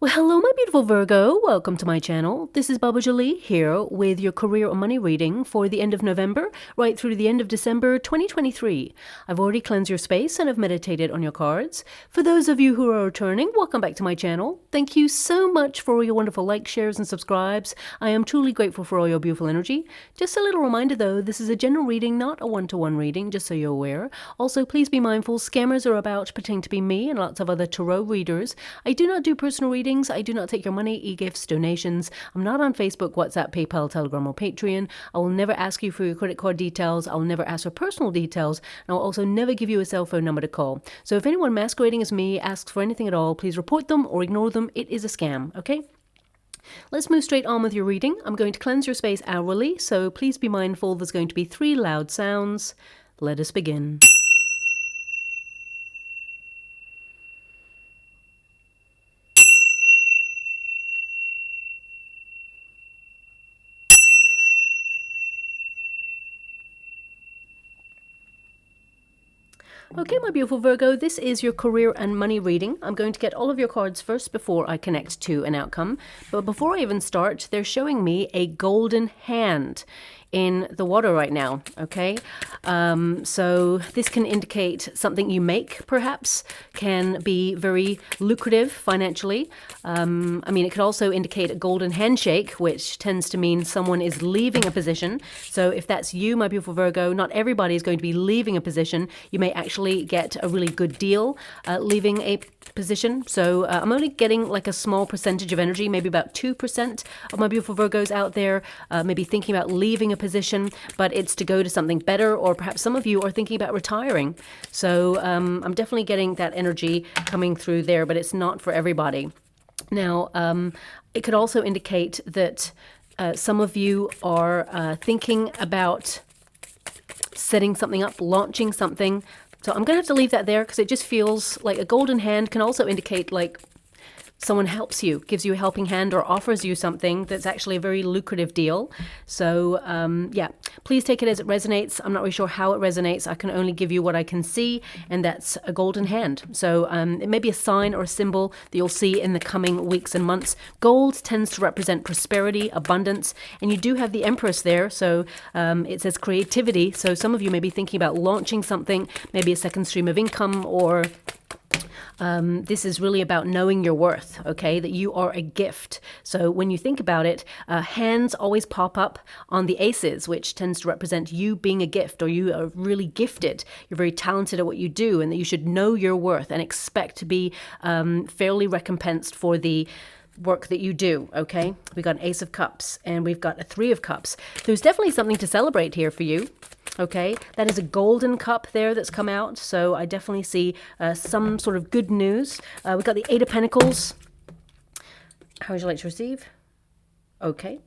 Well, hello, my beautiful Virgo. Welcome to my channel. This is Baba Jolie here with your career or money reading for the end of November, right through to the end of December 2023. I've already cleansed your space and have meditated on your cards. For those of you who are returning, welcome back to my channel. Thank you so much for all your wonderful likes, shares, and subscribes. I am truly grateful for all your beautiful energy. Just a little reminder though, this is a general reading, not a one-to-one reading, just so you're aware. Also, please be mindful, scammers are about pretending to be me and lots of other tarot readers. I do not do personal readings. I do not take your money, e-gifts, donations. I'm not on Facebook, WhatsApp, PayPal, Telegram, or Patreon. I will never ask you for your credit card details. I will never ask for personal details. And I'll also never give you a cell phone number to call. So if anyone masquerading as me asks for anything at all, please report them or ignore them. It is a scam, okay? Let's move straight on with your reading. I'm going to cleanse your space hourly, so please be mindful there's going to be 3 loud sounds. Let us begin. Okay, my beautiful Virgo, this is your career and money reading. I'm going to get all of your cards first before I connect to an outcome. But before I even start, they're showing me a golden hand in the water right now, okay? So this can indicate something you make, perhaps, can be very lucrative financially. I mean, it could also indicate a golden handshake, which tends to mean someone is leaving a position. So if that's you, my beautiful Virgo, not everybody is going to be leaving a position. You may actually get a really good deal leaving a position. So I'm only getting like a small percentage of energy, maybe about 2% of my beautiful Virgos out there, maybe thinking about leaving a position, but it's to go to something better, or perhaps some of you are thinking about retiring. So I'm definitely getting that energy coming through there, but it's not for everybody. Now, it could also indicate that some of you are thinking about setting something up, launching something. So I'm going to have to leave that there because it just feels like a golden hand can also indicate like someone helps you, gives you a helping hand, or offers you something that's actually a very lucrative deal. So yeah, please take it as it resonates. I'm not really sure how it resonates. I can only give you what I can see, and that's a golden hand. So it may be a sign or a symbol that you'll see in the coming weeks and months. Gold tends to represent prosperity, abundance, and you do have the Empress there. So it says creativity. So some of you may be thinking about launching something, maybe a second stream of income, or this is really about knowing your worth, okay, that you are a gift. So when you think about it, hands always pop up on the aces, which tends to represent you being a gift, or you are really gifted. You're very talented at what you do, and that you should know your worth and expect to be fairly recompensed for the work that you do, okay? We've got an Ace of Cups and we've got a 3 of Cups. There's definitely something to celebrate here for you, okay? That is a golden cup there that's come out, so I definitely see some sort of good news. We've got the 8 of Pentacles. How would you like to receive? Okay.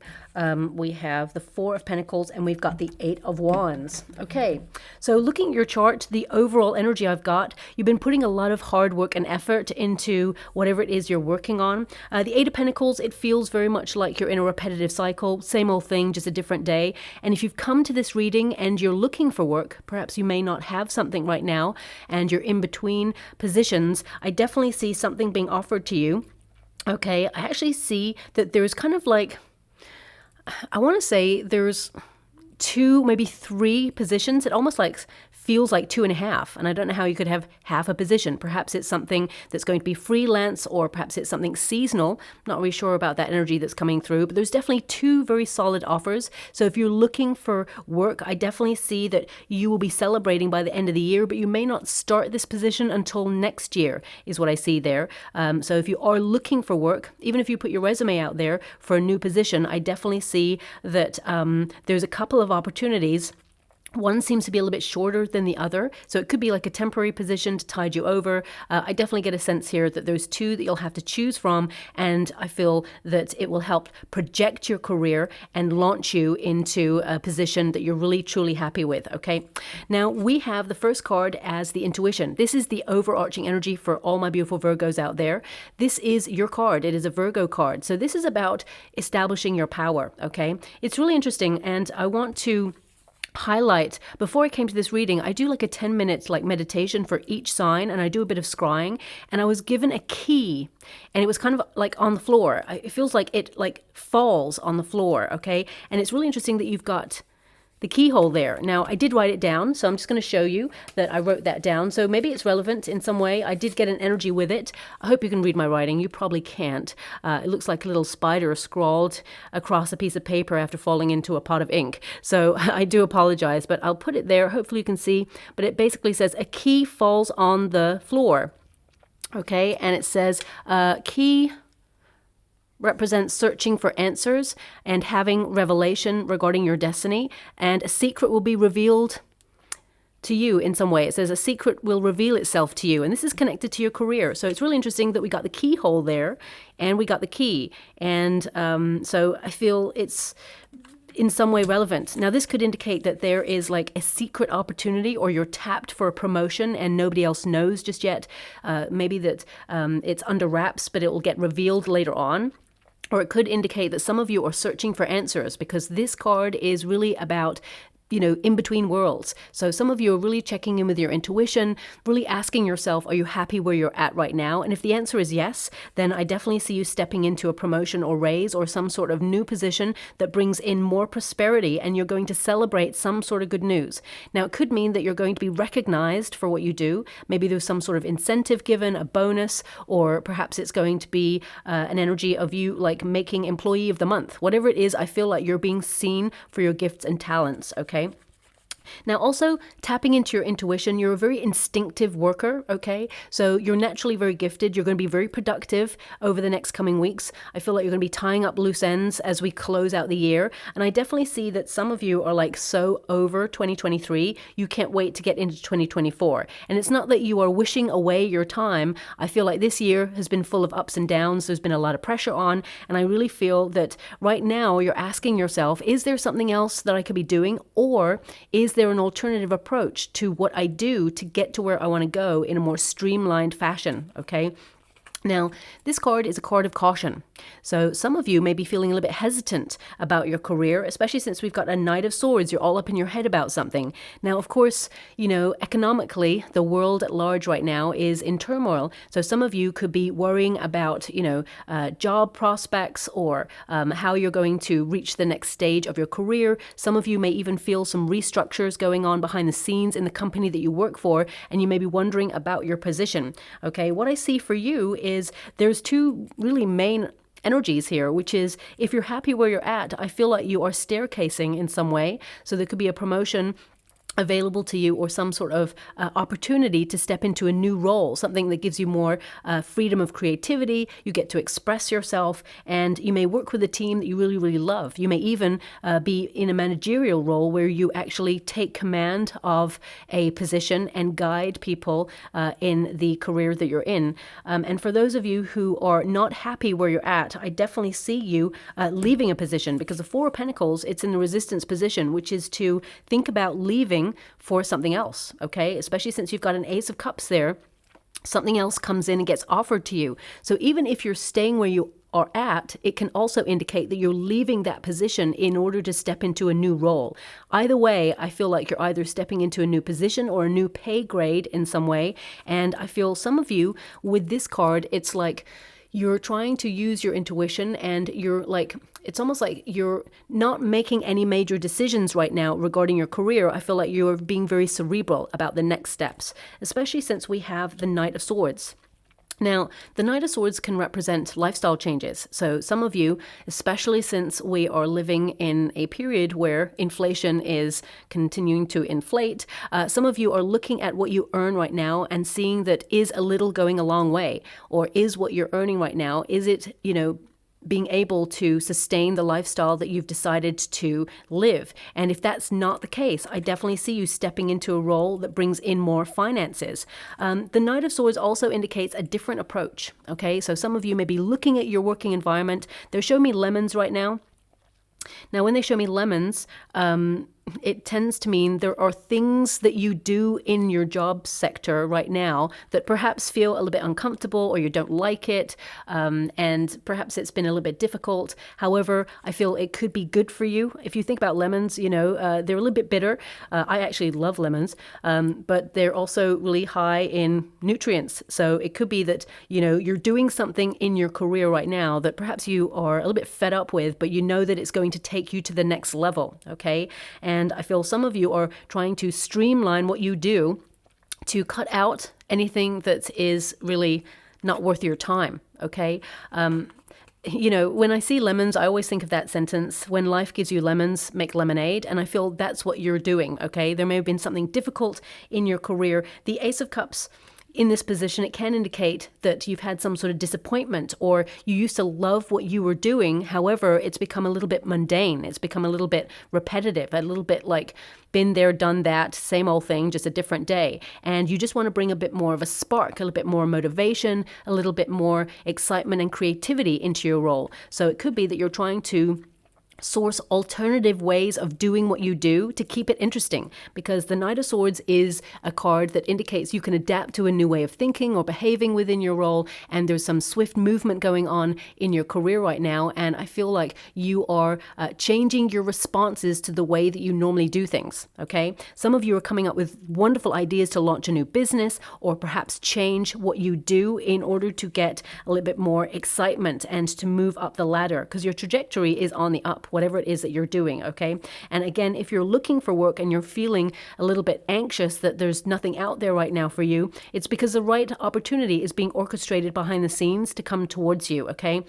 We have the 4 of Pentacles and we've got the 8 of Wands. Okay, so looking at your chart, the overall energy I've got, you've been putting a lot of hard work and effort into whatever it is you're working on. The 8 of Pentacles, it feels very much like you're in a repetitive cycle, same old thing, just a different day. And if you've come to this reading and you're looking for work, perhaps you may not have something right now and you're in between positions, I definitely see something being offered to you. Okay, I actually see that there's kind of like, I want to say there's 2, maybe 3 positions. It almost like feels like 2.5, and I don't know how you could have half a position. Perhaps it's something that's going to be freelance, or perhaps it's something seasonal. Not really sure about that energy that's coming through, but there's definitely 2 very solid offers. So if you're looking for work, I definitely see that you will be celebrating by the end of the year, but you may not start this position until next year, is what I see there. So if you are looking for work, even if you put your resume out there for a new position, I definitely see that there's a couple of opportunities. One seems to be a little bit shorter than the other, so it could be like a temporary position to tide you over. I definitely get a sense here that there's 2 that you'll have to choose from, and I feel that it will help project your career and launch you into a position that you're really truly happy with, okay? Now, we have the first card as the intuition. This is the overarching energy for all my beautiful Virgos out there. This is your card. It is a Virgo card. So this is about establishing your power, okay? It's really interesting, and I want to highlight, before I came to this reading, I do like a 10 minutes like meditation for each sign, and I do a bit of scrying, and I was given a key, and it was kind of like on the floor. It feels like it like falls on the floor, okay? And it's really interesting that you've got the keyhole there. Now, I did write it down, so I'm just going to show you that I wrote that down. So maybe it's relevant in some way. I did get an energy with it. I hope you can read my writing. You probably can't. It looks like a little spider scrawled across a piece of paper after falling into a pot of ink. So I do apologize, but I'll put it there. Hopefully you can see. But it basically says a key falls on the floor. Okay, and it says key represents searching for answers and having revelation regarding your destiny, and a secret will be revealed to you in some way. It says a secret will reveal itself to you, and this is connected to your career. So it's really interesting that we got the keyhole there and we got the key, and so I feel it's in some way relevant. Now, this could indicate that there is like a secret opportunity, or you're tapped for a promotion and nobody else knows just yet. Maybe that it's under wraps, but it will get revealed later on. Or it could indicate that some of you are searching for answers, because this card is really about, you know, in between worlds. So some of you are really checking in with your intuition, really asking yourself, are you happy where you're at right now? And if the answer is yes, then I definitely see you stepping into a promotion or raise or some sort of new position that brings in more prosperity, and you're going to celebrate some sort of good news. Now, it could mean that you're going to be recognized for what you do. Maybe there's some sort of incentive given, a bonus, or perhaps it's going to be an energy of you like making employee of the month. Whatever it is, I feel like you're being seen for your gifts and talents, okay? Now, also tapping into your intuition, you're a very instinctive worker, okay? So you're naturally very gifted. You're going to be very productive over the next coming weeks. I feel like you're going to be tying up loose ends as we close out the year. And I definitely see that some of you are like so over 2023, you can't wait to get into 2024. And it's not that you are wishing away your time. I feel like this year has been full of ups and downs. There's been a lot of pressure on. And I really feel that right now you're asking yourself, is there something else that I could be doing? Or is there an alternative approach to what I do to get to where I want to go in a more streamlined fashion, okay? Now, this card is a card of caution. So some of you may be feeling a little bit hesitant about your career, especially since we've got a Knight of Swords. You're all up in your head about something. Now, of course, you know, economically, the world at large right now is in turmoil. So some of you could be worrying about, you know, job prospects, or how you're going to reach the next stage of your career. Some of you may even feel some restructures going on behind the scenes in the company that you work for, and you may be wondering about your position. Okay, what I see for you is there's two really main energies here, which is if you're happy where you're at, I feel like you are staircasing in some way. So there could be a promotion available to you, or some sort of opportunity to step into a new role, something that gives you more freedom of creativity. You get to express yourself, and you may work with a team that you really, really love. You may even be in a managerial role where you actually take command of a position and guide people in the career that you're in. And for those of you who are not happy where you're at, I definitely see you leaving a position, because the Four of Pentacles, it's in the resistance position, which is to think about leaving for something else, okay? Especially since you've got an Ace of Cups there, something else comes in and gets offered to you. So even if you're staying where you are at, it can also indicate that you're leaving that position in order to step into a new role. Either way, I feel like you're either stepping into a new position or a new pay grade in some way. And I feel some of you with this card, it's like you're trying to use your intuition, and you're like, it's almost like you're not making any major decisions right now regarding your career. I feel like you're being very cerebral about the next steps, especially since we have the Knight of Swords. Now, the Knight of Swords can represent lifestyle changes. So some of you, especially since we are living in a period where inflation is continuing to inflate, some of you are looking at what you earn right now and seeing that is a little going a long way, or is what you're earning right now, is it, you know, being able to sustain the lifestyle that you've decided to live. And if that's not the case, I definitely see you stepping into a role that brings in more finances. The Knight of Swords also indicates a different approach, okay? So some of you may be looking at your working environment. They're showing me lemons right now. Now, when they show me lemons, it tends to mean there are things that you do in your job sector right now that perhaps feel a little bit uncomfortable or you don't like it, and perhaps it's been a little bit difficult. However, I feel it could be good for you. If you think about lemons, they're a little bit bitter. I actually love lemons, but they're also really high in nutrients. So it could be that, you're doing something in your career right now that perhaps you are a little bit fed up with, but you know that it's going to take you to the next level, okay? And I feel some of you are trying to streamline what you do to cut out anything that is really not worth your time, okay? When I see lemons, I always think of that sentence, when life gives you lemons, make lemonade. And I feel that's what you're doing, okay? There may have been something difficult in your career. The Ace of Cups in this position, it can indicate that you've had some sort of disappointment, or you used to love what you were doing. However, it's become a little bit mundane. It's become a little bit repetitive, a little bit like been there, done that, same old thing, just a different day. And you just want to bring a bit more of a spark, a little bit more motivation, a little bit more excitement and creativity into your role. So it could be that you're trying to source alternative ways of doing what you do to keep it interesting, because the Knight of Swords is a card that indicates you can adapt to a new way of thinking or behaving within your role, and there's some swift movement going on in your career right now, and I feel like you are changing your responses to the way that you normally do things, okay? Some of you are coming up with wonderful ideas to launch a new business, or perhaps change what you do in order to get a little bit more excitement and to move up the ladder, because your trajectory is on the up, whatever it is that you're doing, okay? And again, if you're looking for work and you're feeling a little bit anxious that there's nothing out there right now for you, it's because the right opportunity is being orchestrated behind the scenes to come towards you, okay?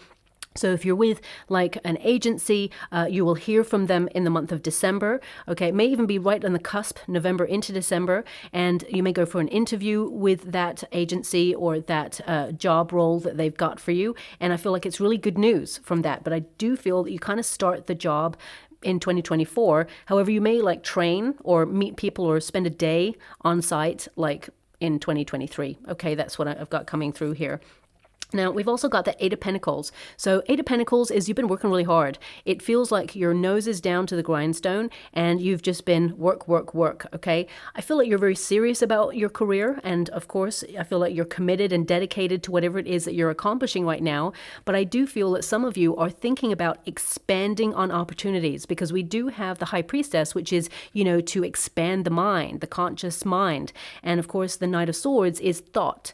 So if you're with like an agency, you will hear from them in the month of December. Okay, it may even be right on the cusp, November into December, and you may go for an interview with that agency or that job role that they've got for you. And I feel like it's really good news from that. But I do feel that you kind of start the job in 2024. However, you may like train or meet people or spend a day on site like in 2023. Okay, that's what I've got coming through here. Now, we've also got the Eight of Pentacles. So Eight of Pentacles is you've been working really hard. It feels like your nose is down to the grindstone and you've just been work, okay? I feel like you're very serious about your career. And of course, I feel like you're committed and dedicated to whatever it is that you're accomplishing right now. But I do feel that some of you are thinking about expanding on opportunities, because we do have the High Priestess, which is, to expand the mind, the conscious mind. And of course, the Knight of Swords is thought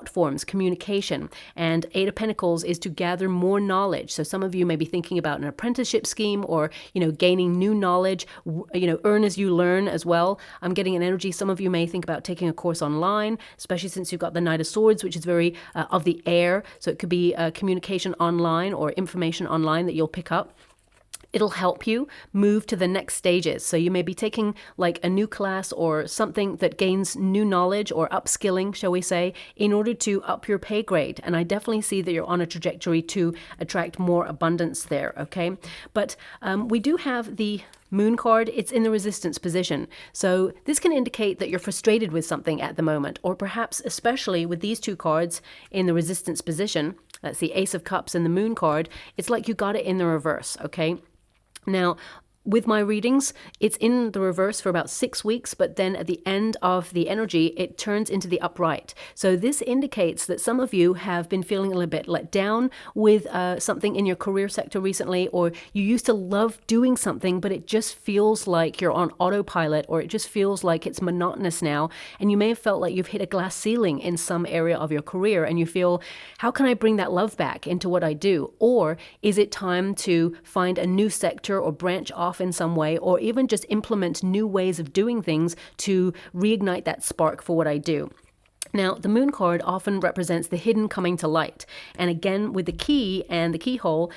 forms, communication. And Eight of Pentacles is to gather more knowledge. So some of you may be thinking about an apprenticeship scheme or, gaining new knowledge, earn as you learn as well. I'm getting an energy. Some of you may think about taking a course online, especially since you've got the Knight of Swords, which is very of the air. So it could be communication online or information online that you'll pick up. It'll help you move to the next stages. So you may be taking like a new class or something that gains new knowledge or upskilling, shall we say, in order to up your pay grade. And I definitely see that you're on a trajectory to attract more abundance there, okay? But we do have the Moon card. It's in the resistance position. So this can indicate that you're frustrated with something at the moment, or perhaps especially with these two cards in the resistance position, that's the Ace of Cups and the Moon card, it's like you got it in the reverse, okay? Now, with my readings, it's in the reverse for about 6 weeks, but then at the end of the energy, it turns into the upright. So this indicates that some of you have been feeling a little bit let down with something in your career sector recently, or you used to love doing something, but it just feels like you're on autopilot, or it just feels like it's monotonous now. And you may have felt like you've hit a glass ceiling in some area of your career, and you feel, how can I bring that love back into what I do? Or is it time to find a new sector or branch off in some way, or even just implement new ways of doing things to reignite that spark for what I do? Now, the Moon card often represents the hidden coming to light. And again, with the key and the keyhole,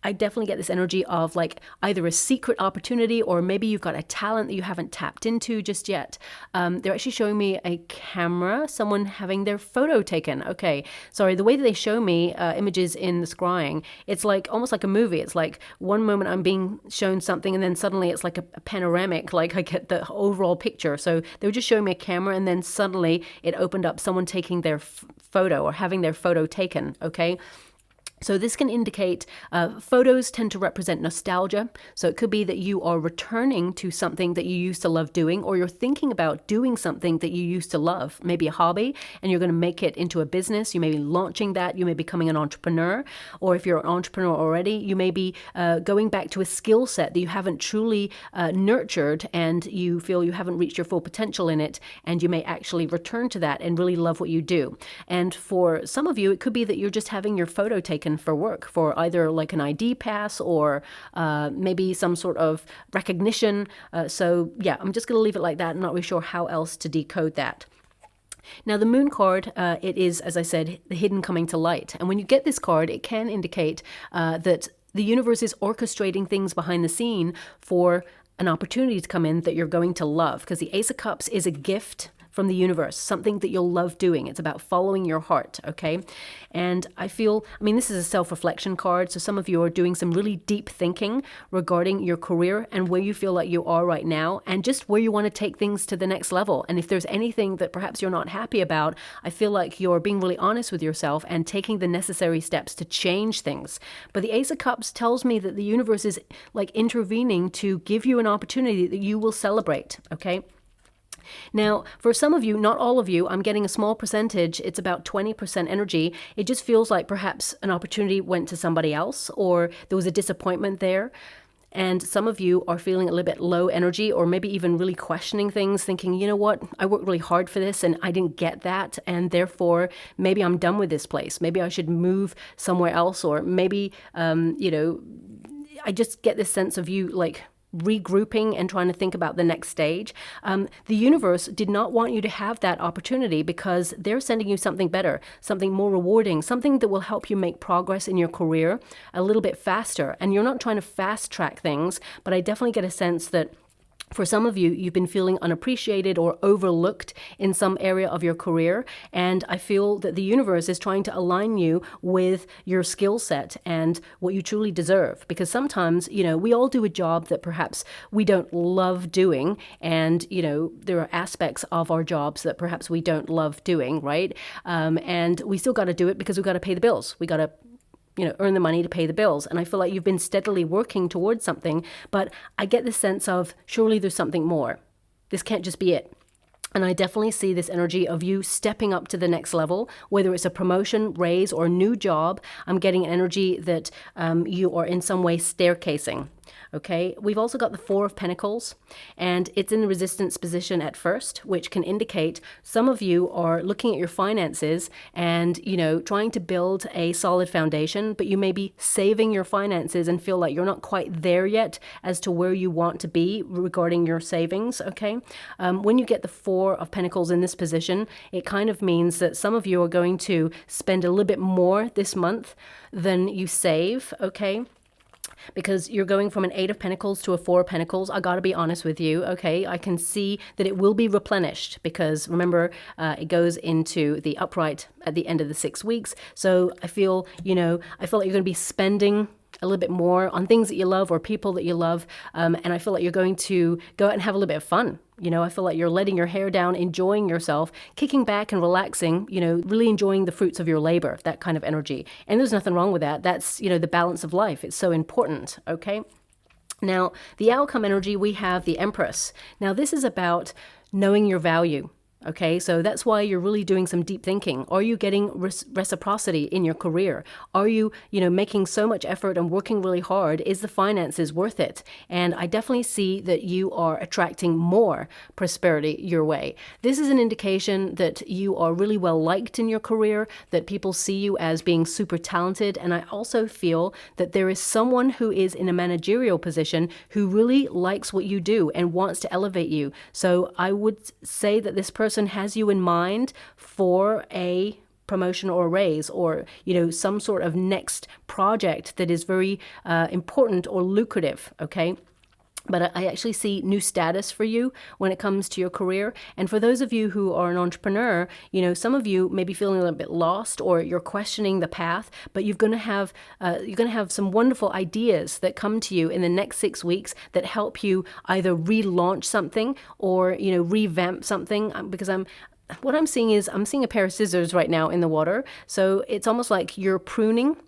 I definitely get this energy of like either a secret opportunity, or maybe you've got a talent that you haven't tapped into just yet. They're actually showing me a camera, someone having their photo taken. Okay, sorry, the way that they show me images in the scrying, it's like almost like a movie. It's like one moment I'm being shown something and then suddenly it's like a panoramic, like I get the overall picture. So they were just showing me a camera and then suddenly it opened up someone taking their photo or having their photo taken, okay? So this can indicate, photos tend to represent nostalgia. So it could be that you are returning to something that you used to love doing, or you're thinking about doing something that you used to love, maybe a hobby, and you're going to make it into a business. You may be launching that. You may be becoming an entrepreneur. Or if you're an entrepreneur already, you may be going back to a skill set that you haven't truly nurtured, and you feel you haven't reached your full potential in it, and you may actually return to that and really love what you do. And for some of you, it could be that you're just having your photo taken for work, for either like an ID pass or maybe some sort of recognition. So yeah, I'm just going to leave it like that. I'm not really sure how else to decode that. Now, the moon card, it is, as I said, the hidden coming to light. And when you get this card, it can indicate that the universe is orchestrating things behind the scene for an opportunity to come in that you're going to love. Because the Ace of Cups is a gift from the universe, something that you'll love doing. It's about following your heart, okay? And I mean, this is a self-reflection card, so some of you are doing some really deep thinking regarding your career and where you feel like you are right now, and just where you want to take things to the next level. And if there's anything that perhaps you're not happy about, I feel like you're being really honest with yourself and taking the necessary steps to change things. But the Ace of Cups tells me that the universe is like intervening to give you an opportunity that you will celebrate, okay? Now, for some of you, not all of you, I'm getting a small percentage. It's about 20% energy. It just feels like perhaps an opportunity went to somebody else, or there was a disappointment there. And some of you are feeling a little bit low energy, or maybe even really questioning things, thinking, you know what, I worked really hard for this and I didn't get that. And therefore, maybe I'm done with this place. Maybe I should move somewhere else. Or maybe, I just get this sense of you like regrouping and trying to think about the next stage. The universe did not want you to have that opportunity because they're sending you something better, something more rewarding, something that will help you make progress in your career a little bit faster. And you're not trying to fast track things, but I definitely get a sense that for some of you, you've been feeling unappreciated or overlooked in some area of your career. And I feel that the universe is trying to align you with your skill set and what you truly deserve. Because sometimes, we all do a job that perhaps we don't love doing. And, there are aspects of our jobs that perhaps we don't love doing, right? And we still got to do it because we've got to pay the bills. We got to earn the money to pay the bills. And I feel like you've been steadily working towards something, but I get the sense of surely there's something more. This can't just be it. And I definitely see this energy of you stepping up to the next level, whether it's a promotion, raise, or new job. I'm getting energy that you are in some way staircasing. Okay, we've also got the Four of Pentacles, and it's in the resistance position at first, which can indicate some of you are looking at your finances and, trying to build a solid foundation, but you may be saving your finances and feel like you're not quite there yet as to where you want to be regarding your savings, okay? When you get the Four of Pentacles in this position, it kind of means that some of you are going to spend a little bit more this month than you save, okay? Because you're going from an Eight of Pentacles to a Four of Pentacles. I got to be honest with you, okay? I can see that it will be replenished because, remember, it goes into the upright at the end of the 6 weeks. So I feel, like you're going to be spending a little bit more on things that you love or people that you love. And I feel like you're going to go out and have a little bit of fun. I feel like you're letting your hair down, enjoying yourself, kicking back and relaxing, really enjoying the fruits of your labor, that kind of energy. And there's nothing wrong with that. That's, the balance of life. It's so important, okay? Now, the outcome energy, we have the Empress. Now, this is about knowing your value. Okay, so that's why you're really doing some deep thinking. Are you getting reciprocity in your career? Are you, making so much effort and working really hard? Is the finances worth it? And I definitely see that you are attracting more prosperity your way. This is an indication that you are really well liked in your career, that people see you as being super talented. And I also feel that there is someone who is in a managerial position who really likes what you do and wants to elevate you. So I would say that this person has you in mind for a promotion or a raise or, some sort of next project that is very important or lucrative, okay? But I actually see new status for you when it comes to your career. And for those of you who are an entrepreneur, some of you may be feeling a little bit lost or you're questioning the path, but you're going to have some wonderful ideas that come to you in the next 6 weeks that help you either relaunch something or, revamp something. Because what I'm seeing is I'm seeing a pair of scissors right now in the water. So it's almost like you're pruning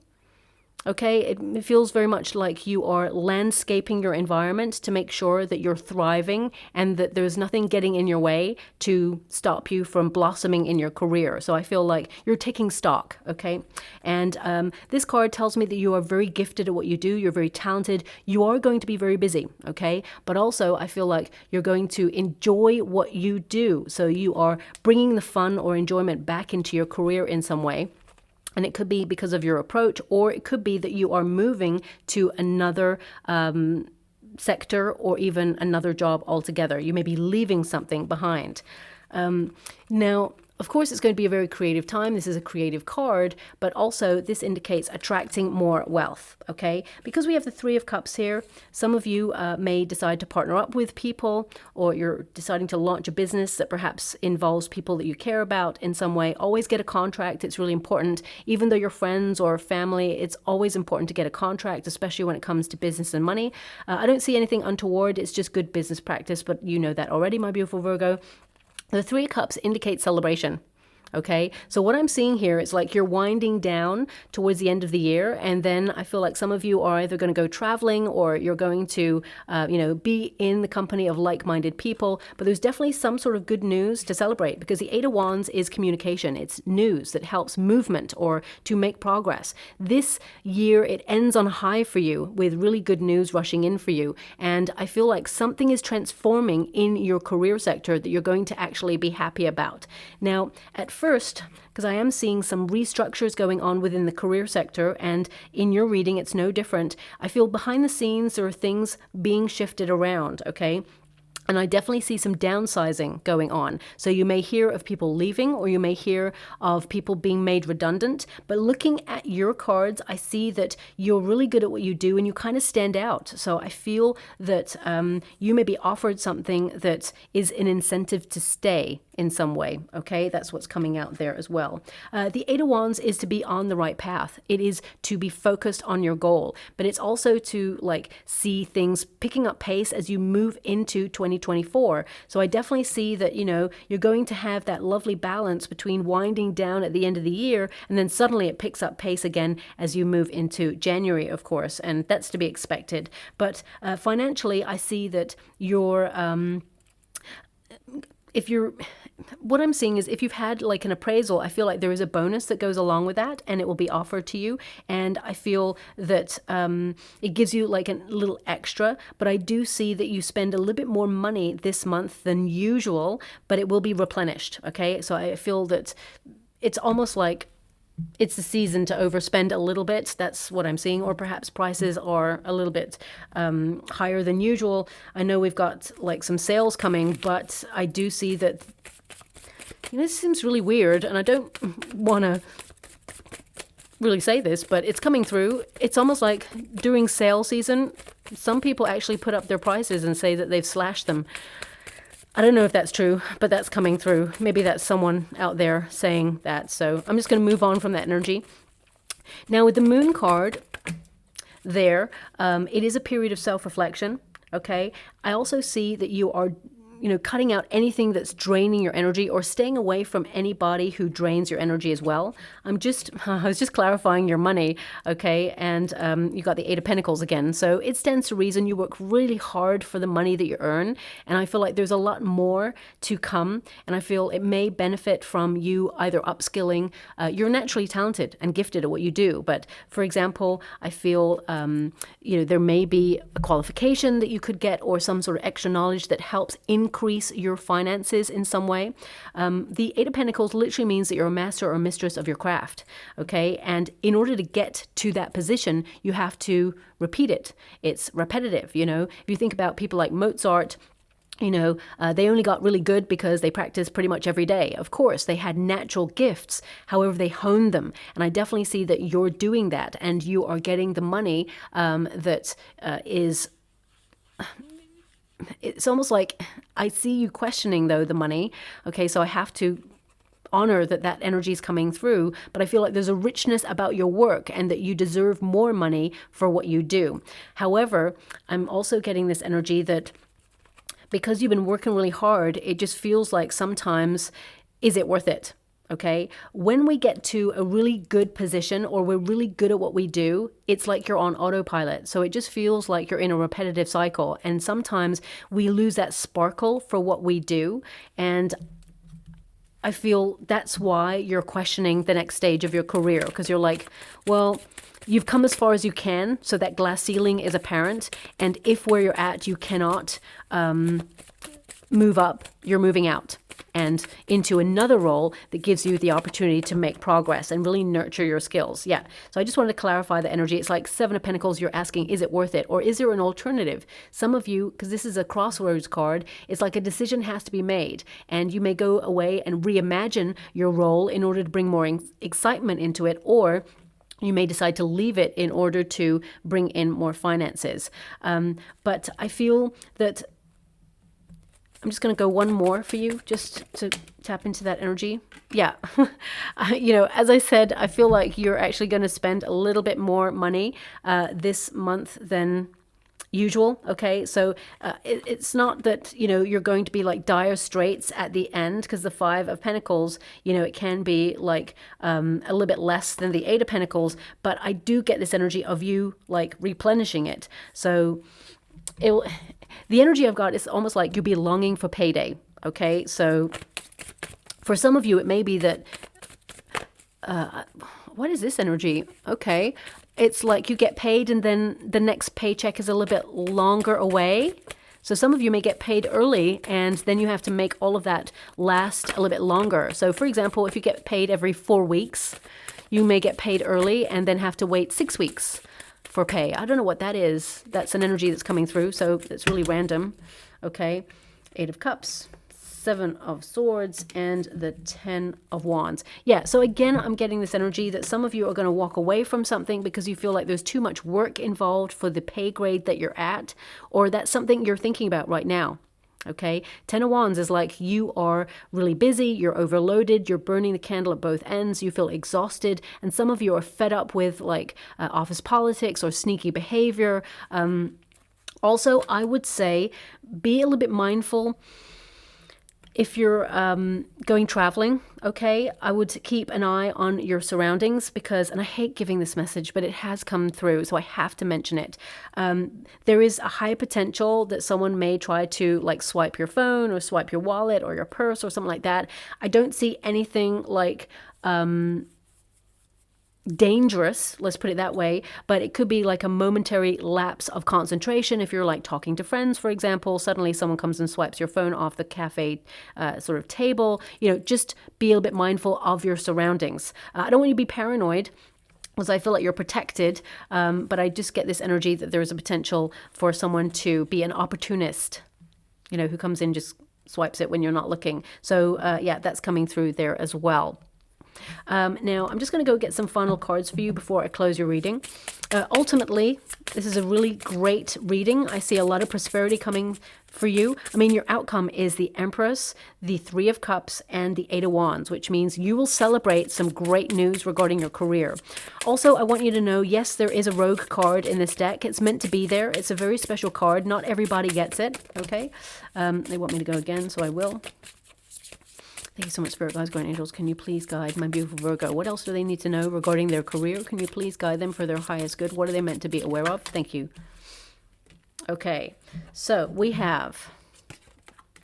Okay, it feels very much like you are landscaping your environment to make sure that you're thriving and that there's nothing getting in your way to stop you from blossoming in your career. So I feel like you're taking stock, okay? And this card tells me that you are very gifted at what you do. You're very talented. You are going to be very busy, okay? But also I feel like you're going to enjoy what you do. So you are bringing the fun or enjoyment back into your career in some way. And it could be because of your approach, or it could be that you are moving to another sector or even another job altogether. You may be leaving something behind. Now, of course, it's going to be a very creative time. This is a creative card, but also this indicates attracting more wealth, okay? Because we have the Three of Cups here, some of you may decide to partner up with people, or you're deciding to launch a business that perhaps involves people that you care about in some way. Always get a contract. It's really important. Even though you're friends or family, it's always important to get a contract, especially when it comes to business and money. I don't see anything untoward. It's just good business practice, but you know that already, my beautiful Virgo. The Three of Cups indicate celebration. Okay, so what I'm seeing here is like you're winding down towards the end of the year, and then I feel like some of you are either going to go traveling or you're going to, be in the company of like-minded people. But there's definitely some sort of good news to celebrate, because the Eight of Wands is communication. It's news that helps movement or to make progress. This year, it ends on a high for you with really good news rushing in for you. And I feel like something is transforming in your career sector that you're going to actually be happy about. Now, at first, because I am seeing some restructures going on within the career sector, and in your reading it's no different. I feel behind the scenes there are things being shifted around, okay? And I definitely see some downsizing going on. So you may hear of people leaving, or you may hear of people being made redundant. But looking at your cards, I see that you're really good at what you do and you kind of stand out. So I feel that you may be offered something that is an incentive to stay in some way. Okay, that's what's coming out there as well. The Eight of Wands is to be on the right path. It is to be focused on your goal, but it's also to like see things picking up pace as you move into 2024. So I definitely see that, you're going to have that lovely balance between winding down at the end of the year and then suddenly it picks up pace again as you move into January, of course, and that's to be expected. But financially, I see that what I'm seeing is if you've had like an appraisal, I feel like there is a bonus that goes along with that and it will be offered to you. And I feel that it gives you like a little extra, but I do see that you spend a little bit more money this month than usual, but it will be replenished. Okay. So I feel that it's almost like it's the season to overspend a little bit. That's what I'm seeing. Or perhaps prices are a little bit higher than usual. I know we've got like some sales coming, but I do see that, this seems really weird, and I don't want to really say this, but it's coming through. It's almost like during sale season, some people actually put up their prices and say that they've slashed them. I don't know if that's true, but that's coming through. Maybe that's someone out there saying that. So I'm just going to move on from that energy. Now with the Moon card there, it is a period of self-reflection. Okay. I also see that you are cutting out anything that's draining your energy or staying away from anybody who drains your energy as well. I was just clarifying your money, okay? And you got the Eight of Pentacles again. So it stands to reason you work really hard for the money that you earn. And I feel like there's a lot more to come. And I feel it may benefit from you either upskilling. You're naturally talented and gifted at what you do. But for example, I feel, there may be a qualification that you could get or some sort of extra knowledge that helps increase your finances in some way. The Eight of Pentacles literally means that you're a master or mistress of your craft, okay? And in order to get to that position, you have to repeat it. It's repetitive, If you think about people like Mozart, they only got really good because they practiced pretty much every day. Of course, they had natural gifts. However, they honed them. And I definitely see that you're doing that and you are getting the money that is... It's almost like I see you questioning, though, the money. Okay, so I have to honor that energy is coming through, but I feel like there's a richness about your work and that you deserve more money for what you do. However, I'm also getting this energy that because you've been working really hard, it just feels like sometimes, is it worth it? Okay, when we get to a really good position or we're really good at what we do, it's like you're on autopilot. So it just feels like you're in a repetitive cycle. And sometimes we lose that sparkle for what we do. And I feel that's why you're questioning the next stage of your career, because you're like, well, you've come as far as you can. So that glass ceiling is apparent. And if where you're at, you cannot move up, you're moving out and into another role that gives you the opportunity to make progress and really nurture your skills. Yeah. So I just wanted to clarify the energy. It's like Seven of Pentacles. You're asking, is it worth it? Or is there an alternative? Some of you, because this is a crossroads card, it's like a decision has to be made. And you may go away and reimagine your role in order to bring more excitement into it, or you may decide to leave it in order to bring in more finances. But I feel that I'm just going to go one more for you just to tap into that energy. Yeah. You know, as I said, I feel like you're actually going to spend a little bit more money this month than usual. Okay. So it's not that, you know, you're going to be like dire straits at the end, because the Five of Pentacles, you know, it can be like a little bit less than the Eight of Pentacles, but I do get this energy of you like replenishing it. So the energy I've got is almost like you'll be longing for payday. Okay, so for some of you, it may be that, what is this energy? Okay, it's like you get paid and then the next paycheck is a little bit longer away. So some of you may get paid early and then you have to make all of that last a little bit longer. So for example, if you get paid every 4 weeks, you may get paid early and then have to wait 6 weeks for pay. I don't know what that is. That's an energy that's coming through, so it's really random. Okay, Eight of Cups, Seven of Swords, and the Ten of Wands. Yeah, so again, I'm getting this energy that some of you are going to walk away from something because you feel like there's too much work involved for the pay grade that you're at, or that's something you're thinking about right now. Okay, Ten of Wands is like you are really busy, you're overloaded, you're burning the candle at both ends, you feel exhausted, and some of you are fed up with like office politics or sneaky behavior. Also, I would say be a little bit mindful if you're going traveling, okay, I would keep an eye on your surroundings because, and I hate giving this message, but it has come through, so I have to mention it. There is a high potential that someone may try to like swipe your phone or swipe your wallet or your purse or something like that. I don't see anything like dangerous, let's put it that way, but it could be like a momentary lapse of concentration. If you're like talking to friends, for example, suddenly someone comes and swipes your phone off the cafe sort of table, you know, just be a little bit mindful of your surroundings. I don't want you to be paranoid, because I feel like you're protected, but I just get this energy that there is a potential for someone to be an opportunist, you know, who comes in, just swipes it when you're not looking. So yeah, that's coming through there as well. Now, I'm just going to go get some final cards for you before I close your reading. Ultimately, this is a really great reading. I see a lot of prosperity coming for you. I mean, your outcome is the Empress, the Three of Cups, and the Eight of Wands, which means you will celebrate some great news regarding your career. Also, I want you to know, yes, there is a Rogue card in this deck. It's meant to be there. It's a very special card. Not everybody gets it, okay? They want me to go again, so I will. Thank you so much, Spirit Guides, Guardian Angels. Can you please guide my beautiful Virgo? What else do they need to know regarding their career? Can you please guide them for their highest good? What are they meant to be aware of? Thank you. Okay, so we have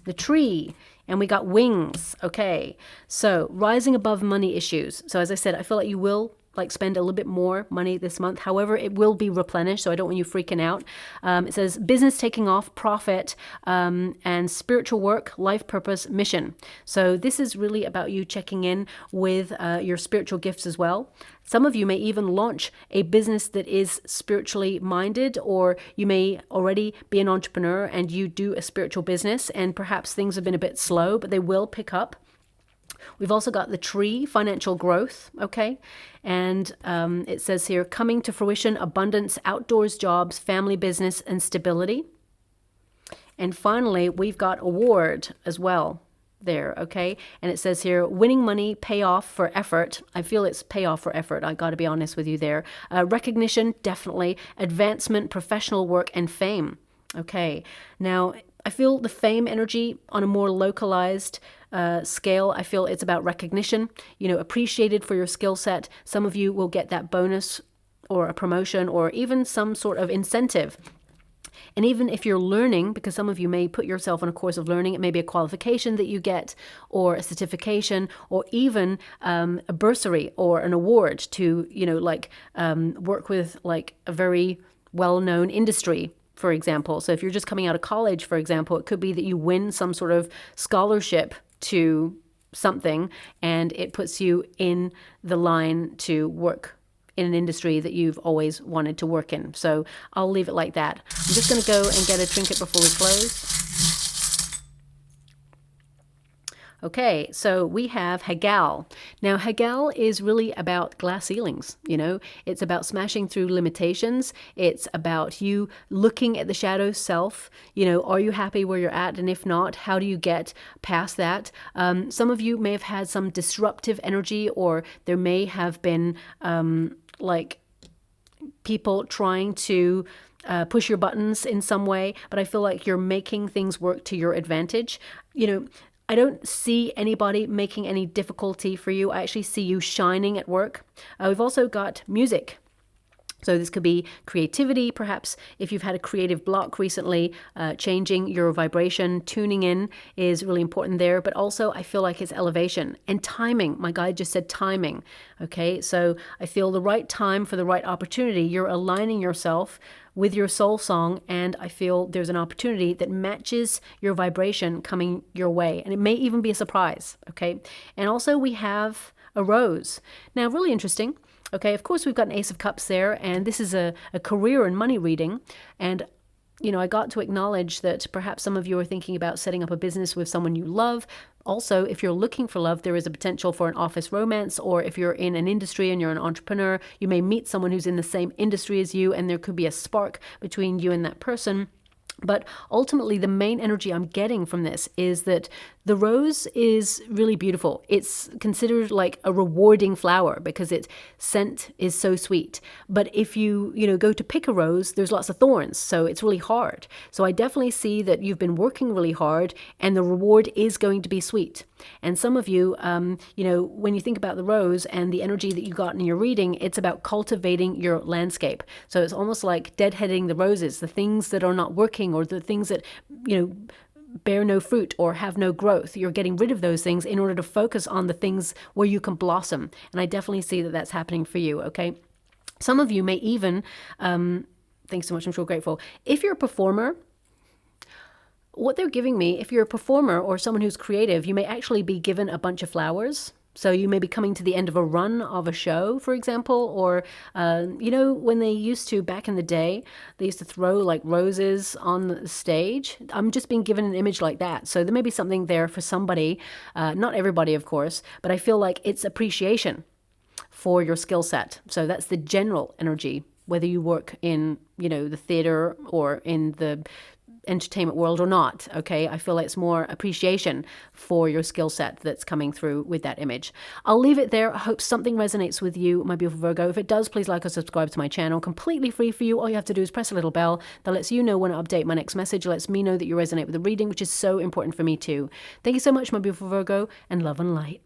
the Tree, and we got Wings. Okay, so rising above money issues. So as I said, I feel like you will like spend a little bit more money this month. However, it will be replenished, so I don't want you freaking out. It says business taking off, profit, and spiritual work, life purpose, mission. So this is really about you checking in with your spiritual gifts as well. Some of you may even launch a business that is spiritually minded, or you may already be an entrepreneur and you do a spiritual business, and perhaps things have been a bit slow, but they will pick up. We've also got the Tree, financial growth, okay? And it says here, coming to fruition, abundance, outdoors jobs, family business, and stability. And finally, we've got award as well there, okay? And it says here, winning money, payoff for effort. I feel it's payoff for effort. I got to be honest with you there. Recognition, definitely. Advancement, professional work, and fame. Okay, now I feel the fame energy on a more localized scale, I feel it's about recognition, appreciated for your skill set. Some of you will get that bonus or a promotion or even some sort of incentive. And even if you're learning, because some of you may put yourself on a course of learning, it may be a qualification that you get or a certification or even a bursary or an award to, work with like a very well-known industry, for example. So if you're just coming out of college, for example, it could be that you win some sort of scholarship to something and it puts you in the line to work in an industry that you've always wanted to work in. So I'll leave it like that. I'm just going to go and get a trinket before we close. Okay, so we have Haggal. Now, Haggal is really about glass ceilings, It's about smashing through limitations. It's about you looking at the shadow self. Are you happy where you're at? And if not, how do you get past that? Some of you may have had some disruptive energy, or there may have been people trying to push your buttons in some way, but I feel like you're making things work to your advantage. I don't see anybody making any difficulty for you. I actually see you shining at work. We've also got music. So this could be creativity, perhaps if you've had a creative block recently, changing your vibration, tuning in is really important there. But also I feel like it's elevation and timing. My guide just said timing. Okay, so I feel the right time for the right opportunity. You're aligning yourself with your soul song, and I feel there's an opportunity that matches your vibration coming your way. And it may even be a surprise, okay? And also we have a rose. Now, really interesting. Okay, of course, we've got an Ace of Cups there, and this is a career and money reading. And, I got to acknowledge that perhaps some of you are thinking about setting up a business with someone you love. Also, if you're looking for love, there is a potential for an office romance, or if you're in an industry and you're an entrepreneur, you may meet someone who's in the same industry as you, and there could be a spark between you and that person. But ultimately, the main energy I'm getting from this is that the rose is really beautiful. It's considered like a rewarding flower because its scent is so sweet. But if you go to pick a rose, there's lots of thorns, so it's really hard. So I definitely see that you've been working really hard, and the reward is going to be sweet. And some of you, when you think about the rose and the energy that you got in your reading, it's about cultivating your landscape. So it's almost like deadheading the roses, the things that are not working, or the things that, bear no fruit or have no growth. You're getting rid of those things in order to focus on the things where you can blossom. And I definitely see that that's happening for you, okay? Some of you may even, thanks so much, I'm so grateful. If you're a performer, what they're giving me, if you're a performer or someone who's creative, you may actually be given a bunch of flowers. So you may be coming to the end of a run of a show, for example, or, when they used to, back in the day, they used to throw like roses on the stage. I'm just being given an image like that. So there may be something there for somebody, not everybody, of course, but I feel like it's appreciation for your skill set. So that's the general energy, whether you work in, the theater or in the entertainment world or not, okay? I feel like it's more appreciation for your skill set that's coming through with that image. I'll leave it there. I hope something resonates with you, my beautiful Virgo. If it does, please like or subscribe to my channel. Completely free for you. All you have to do is press a little bell that lets you know when I update my next message. It lets me know that you resonate with the reading, which is so important for me too. Thank you so much, my beautiful Virgo, and love and light.